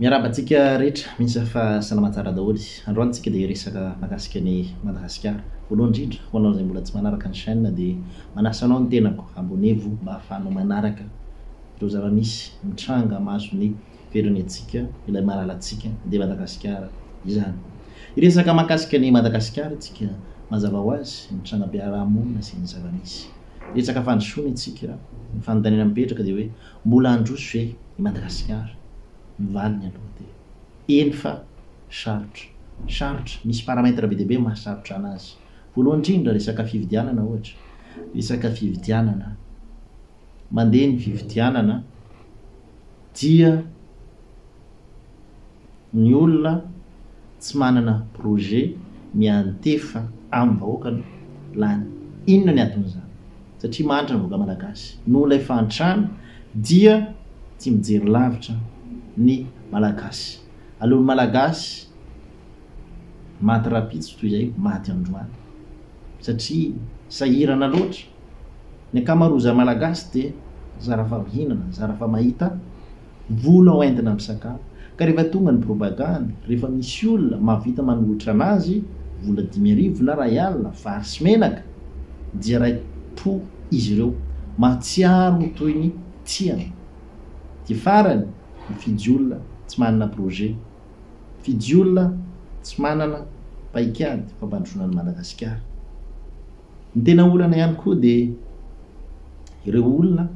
Miarabantsika rehetra misy fa salamatsara daholy. Androany tsika dia resaka mahakasika ny Madagasikara. Voalohany indrindra ho anao izay mbola tsy manaraka ny chaîne dia manasa anao ny tenako abonnez-vous mba ahafahanao manaraka ireo zava-misy mitranga mahazo ny firenentsika, ilay malalantsika dia Madagasikara izany. Resaka mahakasika ny Madagasikara tsika mazava ho azy mitranga mpiara-monina sy ny zava-misy. Resaka fandrosoana itsika ny fanontaniana mipetraka dia hoe mbola androso ve i Madagasikara? Mivaliny aloha dia eny fa sarotra misy paramètre be dia be mahasarotra anazy. Voalohany indrindra resaka fividianana ohatra, resaka fividianana mandeha ny fividianana dia ny olona tsy manana projet miantefa amin'ny vahoaka lany. Inona ny aton'izany? Satria manitra ny vahoaka malagasy. No ilay fantrana dia tsy mijery lavitra ny malagasy. Alohan'ny malagasy maty rapitsy toy izay maty androany satria sahirana loatra. Ny ankamaroan'ny malagasy dia zara fa mihinana, zara fa mahita vola ho entina misakafo. Ka rehefa tonga ny propagande, rehefa misy olona mahavita manolotra anazy vola 5,000 na ray alina vary sy menaka dia ray-po izy ireo mahatsiaro toy ny tiany. Dia farany mifidy olona tsy manana projet, mifidy olona tsy manana paikady fampandrosoana ny Madagasikara. Ny tena olana ihany koa dia ireo olona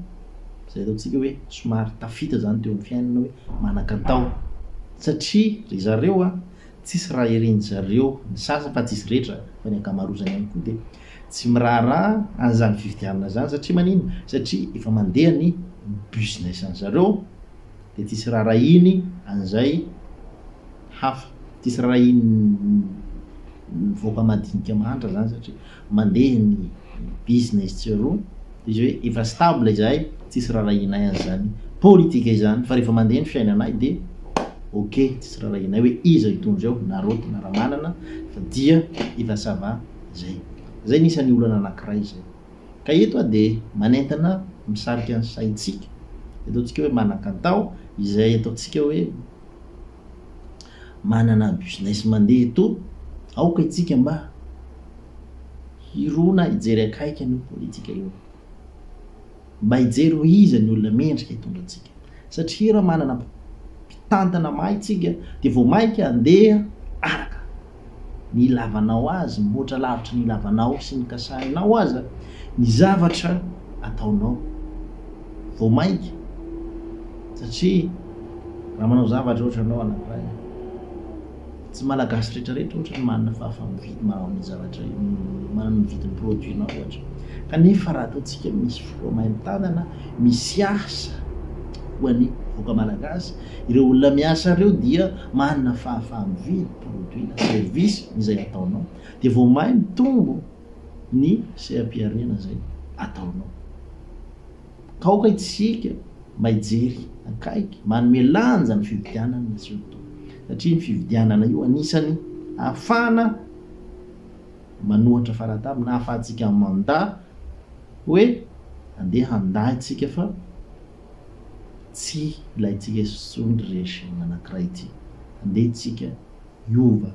izay ataontsika hoe somary tafita zany teo amin'ny fiainana hoe manan-katao. Satria ry zareo tsisy raha iren'ny zareo, ny sasany fa tsisy rehetra fa ny ankamaroany ihany koa dia tsy miraharaha an'izany fividianana zany. Satria manino? Satria efa mandeha ny business an zareo dia tsisy raha iny an'izay hafa, tsisy raha iny voaka madinika mantra zany satria mandeha ny business tsaro izy hoe efa stable izay, tsisy raha inay an'izany politika izany. Fa rehefa mandeha ny fiainanay dia ok, tsisy raha inay hoe iza hitondra eo na roty na raha manana fa dia efa sava zay. Zay nisan'ny olana anankiray zay. Ka eto dia manentana misarika ny saintsika, ataontsika hoe manan-katao izay ataontsika hoe manana business mandeha eto. Aoka itsika mba hirona hijery akaiky ny politika io, mba hijery ho iza ny olona mendrika hitondra antsika. Satria raha manana mpitantana may tsika dia vao mainka andeha araka ny ilavanao azy, mihoatra lavitra ny ilavanao sy ny kasahinao aza ny zavatra ataonao vao mainka. Satria raha manao zavatra ohatra anao anankiray, tsy malagasy rehetrarehetra ohatra ny manana fahafa-mividy manao ny zavatra manana mividy ny produit-nao ohatra. Kanefa raha ataontsika misy fotoa main-tanana misy asa ho an'ny vahoaka malagasy, ireo olona miasa ireo dia manana fahafa-mividy produit na service izay ataonao dia vao may mitombo ny seha-piarena zay ataonao. Ka aoka itsika mba hijery akaiky manome lanja ny fividianana surtout satria ny fividianana io anisany ahafahana manohatra faratamy na ahafahantsika manda hoe andeha handahy itsika fa tsy ilayntsika sony régime anankiray ity. Andeha itsika hiova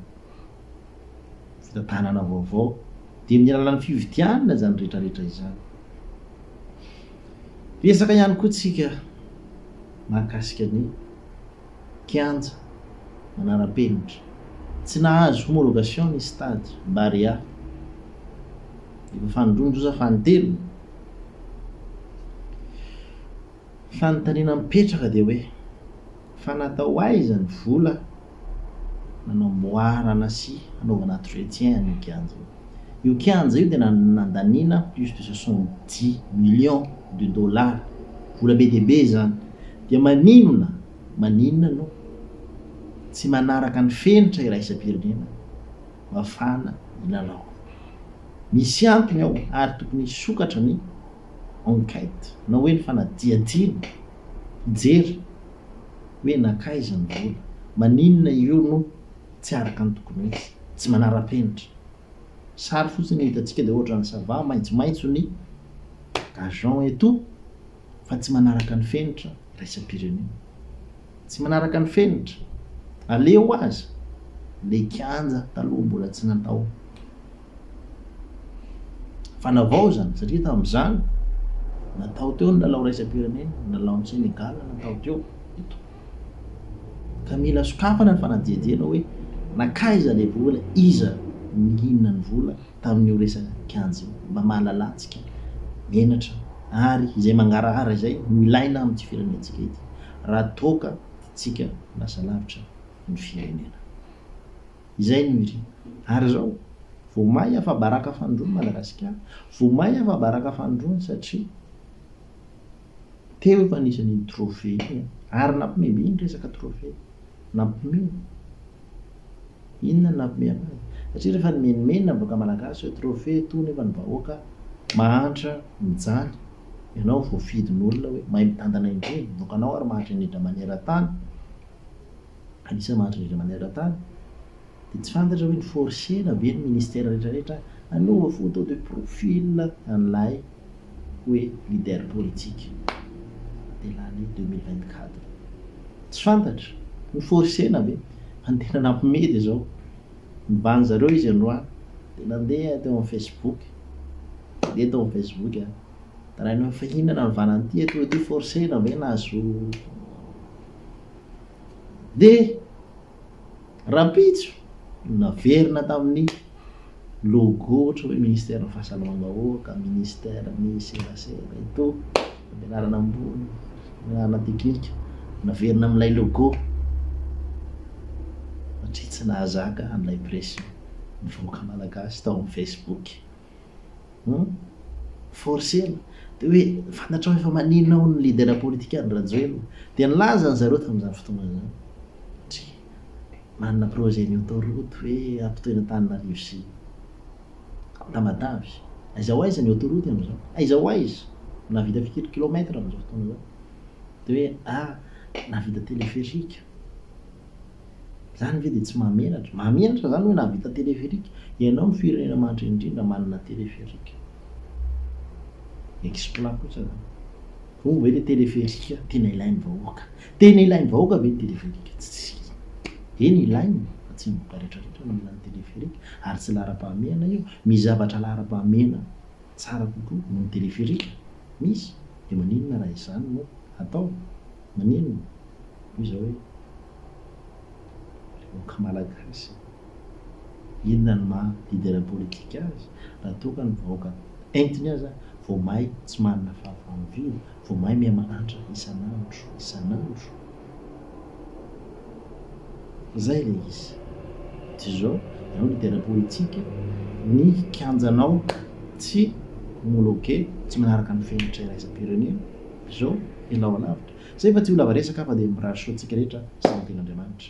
fitantanana vaovao dia amin'ny alalan'ny fividianana zany rehetrarehetra izany. Resaka ihany koa tsika mahakasika ny kianja manara-penitra. Tsy nahazo homologation ny stade Barea, efa fanindrondroza fanitelo. Fanontaniana mipetraka dia hoe fa natao aiza ny vola nanamboarana sy anaovana entretien ny kianja io. Io kianja io dia nandaniana plus de 70 millions de dollars, vola be dia be zany. Dia maninona no tsy manaraka ny fenitra iraisam-pirenena mafana ianao? Misy antony ao ary tokony sokatra ny enquête na hoe ny fanadiadiana hijery hoe nakaiza ny vola, maninona io no tsy araka ny tokony hoe tsy manara-penitra. Sary fotsiny hitantsika dia ohatra ny sava maitsomaitso ny gazon eto fa tsy manaraka ny fenitra iraisam-pirenena. tsy manaraka ny fenitra aleo azy le kianja taloha mbola tsy natao fanavao zany satria tam'izany natao teo ny lalao raisam-pirenena lalao ny Sénégal natao teo eto ka mila sokafana ny fanadihadiana hoe nakaiza le vola iza mihinana ny vola tamin'io resaka kianja mba mahalalantsika menatra ary izay mangarahara izay milaina amin'ity firenentsika ity raha toka tsika lasa lavitra ny firenena izay no iri ary zao vao may afa baraka fandrony Madagasikara vao may afa baraka fandrony satria teo efa anisan'ny trophée ary nampimeby iny resaka trophée nampimeby inona nampimeby anazy satria rehefa nomenimena boka malagasy hoe trophée tony efa ny vahoaka mahantra mijaly ianao voafidin'olona hoe mahay mitantana indrindra vokanao ary mahantra indrindra maneran-tany anisany mahantra indrindra maneran-tany dia tsy fantatra hoe ny forcena be ny ministère rehetrarehetra anova photo de profil an'ilay hoe leader politique de l'année 2024 tsy fantatra ny forcena be antena nampimedy zao mibany zareo izy androany dia nandeha teo amin'ny Facebook de teo amin'ny Facebook tarahinao fa inona ny vananty teo ty forcena ve nazo de rapitso naverina tamin'ny logo ohatra hoe ministère ny fahasalamam-bahoaka ministère ny serasera ito ampianarana ambony ampianarana teknika naverina amin'ilay logo satria tsy nahazaka an'ilay pression mivoaka malagasy tao amin'ny Facebook forcena de hoe fantatra hoe efa maninona ho ny leader politika any Rajoelina dia nilaza ny zareo tamin'izany fotoana zany satria manana projet ny autoroute hoe ampitoena Antananarivo sy Tamatavy aiza ho aiza ny autoroute am'izao aiza ho aiza navita fikiry kilomètre am'izao fotoana zao de hoe navita téléphérique zany ve de tsy mahamenatra zany hoe navita téléphérique ianao ny firenena mahantra indrindra manana téléphérique exploit kosa zany fomba hoe le téléphérique tena ilainy vahoaka tena ilainy vahoaka ve ny téléphérique eny ilainy fa tsy mboka rehetrarehetra no mila ny téléphérique ary tsy lara-pahamehana io misy zavatra lara-pahamehana tsara kokoa no ny téléphérique misy de maninona raha izany no atao maninona toy izao hoe vahoaka malagasy inona ny maha leader politique azy raha toka ny vahoaka entiny azy vao may tsy manana fahafahamivina vao may miha-mahantra isanandro zay le izy ty zao ianao leader politique ny kianjanao tsy homologué tsy manaraka ny fenitra iraisam-pirenena zao ianao lavitra zay fa tsy ho lava resaka fa dia mirary soatsika rehetra sy ny ten'Andriamanitra